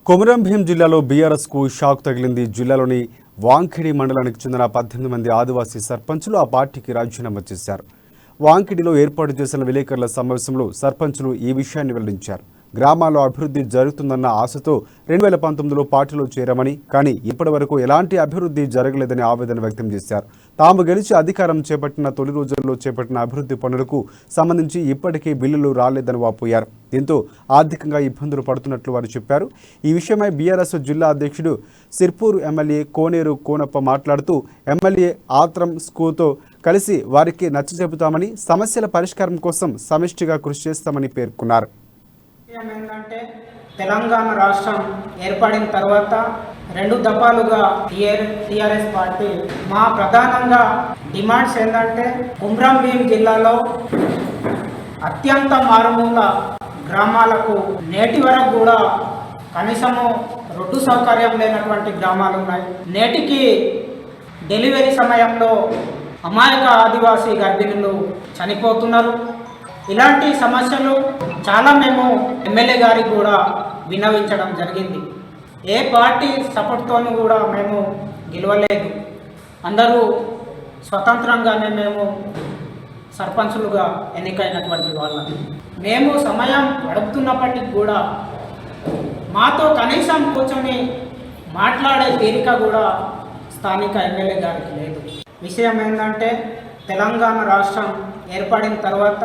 కొమరం భీం జిల్లాలో బీఆర్ఎస్కు షాక్ తగిలింది. జిల్లాలోని వాంఖిడి మండలానికి చెందిన 18 మంది ఆదివాసీ సర్పంచులు ఆ పార్టీకి రాజీనామా చేశారు. వాంఖిడిలో ఏర్పాటు చేసిన విలేకరుల సమావేశంలో సర్పంచులు ఈ విషయాన్ని వెల్లడించారు. గ్రామాల్లో అభివృద్ధి జరుగుతుందన్న ఆశతో 2019లో పార్టీలో చేరామని, కానీ ఇప్పటి వరకు ఎలాంటి అభివృద్ధి జరగలేదని ఆవేదన వ్యక్తం చేశారు. తాము గెలిచి అధికారం చేపట్టిన తొలి రోజుల్లో చేపట్టిన అభివృద్ధి పనులకు సంబంధించి ఇప్పటికీ బిల్లులు రాలేదని వాపోయారు. దీంతో ఆర్థికంగా ఇబ్బందులు పడుతున్నట్లు వారు చెప్పారు. ఈ విషయమై బీఆర్ఎస్ జిల్లా అధ్యక్షుడు సిర్పూర్ ఎమ్మెల్యే కోనేరు కోనప్ప మాట్లాడుతూ ఎమ్మెల్యే ఆత్రం స్కూతో కలిసి వారికి నచ్చజెపుతామని, సమస్యల పరిష్కారం కోసం సమిష్టిగా కృషి చేస్తామని పేర్కొన్నారు. ఏంటంటే తెలంగాణ రాష్ట్రం ఏర్పడిన తర్వాత 2 దఫాలుగా టీఆర్ఎస్ పార్టీ మా ప్రధానంగా డిమాండ్స్ ఏంటంటే కొమరం భీం జిల్లాలో అత్యంత మారుమూల గ్రామాలకు నేటి వరకు కూడా కనీసము రోడ్డు సౌకర్యం లేనటువంటి గ్రామాలు ఉన్నాయి. నేటికి డెలివరీ సమయంలో అమాయక ఆదివాసీ గర్భిణులు చనిపోతున్నారు. ఇలాంటి సమస్యలు చాలా మేము ఎమ్మెల్యే గారికి కూడా విన్నవించడం జరిగింది. ఏ పార్టీ సపోర్ట్తోనూ కూడా మేము గెలవలేదు. అందరూ స్వతంత్రంగానే మేము సర్పంచులుగా ఎన్నికైనటువంటి వాళ్ళం. మేము సమయం గడుపుతున్నప్పటికీ కూడా మాతో కనీసం కూర్చొని మాట్లాడే తీరిక కూడా స్థానిక ఎమ్మెల్యే గారికి లేదు. విషయం ఏంటంటే తెలంగాణ రాష్ట్రం ఏర్పడిన తర్వాత